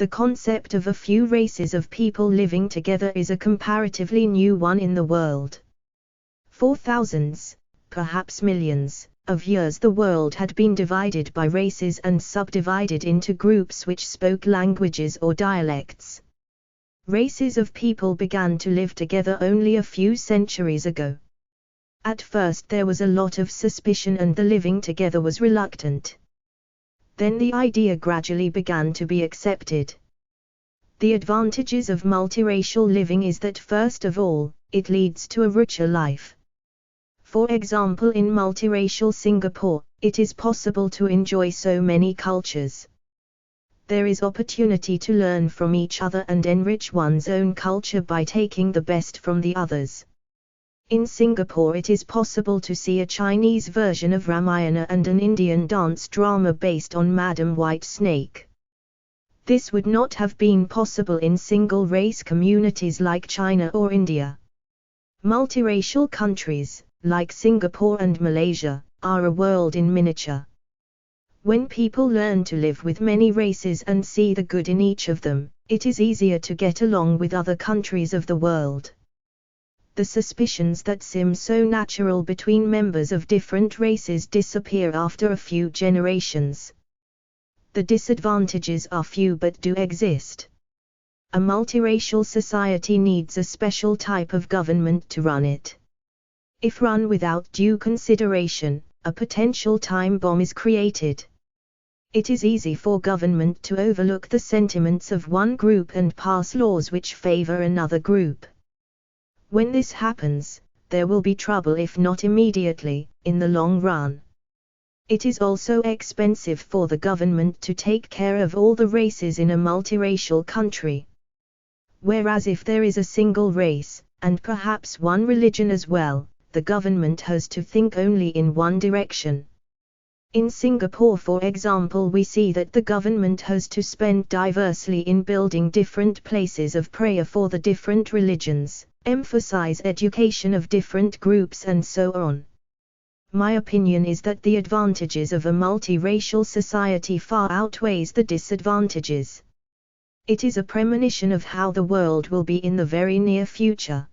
The concept of a few races of people living together is a comparatively new one in the world. For thousands, perhaps millions, of years the world had been divided by races and subdivided into groups which spoke languages or dialects. Races of people began to live together only a few centuries ago. At first there was a lot of suspicion and the living together was reluctant. Then the idea gradually began to be accepted. The advantages of multiracial living is that first of all, it leads to a richer life. For example, in multiracial Singapore, it is possible to enjoy so many cultures. There is opportunity to learn from each other and enrich one's own culture by taking the best from the others. In Singapore it is possible to see a Chinese version of Ramayana and an Indian dance drama based on Madam White Snake. This would not have been possible in single-race communities like China or India. Multiracial countries, like Singapore and Malaysia, are a world in miniature. When people learn to live with many races and see the good in each of them, it is easier to get along with other countries of the world. The suspicions that seem so natural between members of different races disappear after a few generations. The disadvantages are few but do exist. A multiracial society needs a special type of government to run it. If run without due consideration, a potential time bomb is created. It is easy for government to overlook the sentiments of one group and pass laws which favor another group. When this happens, there will be trouble if not immediately, in the long run. It is also expensive for the government to take care of all the races in a multiracial country. Whereas if there is a single race, and perhaps one religion as well, the government has to think only in one direction. In Singapore, for example, we see that the government has to spend diversely in building different places of prayer for the different religions, emphasize education of different groups and so on. My opinion is that the advantages of a multiracial society far outweighs the disadvantages. It is a premonition of how the world will be in the very near future.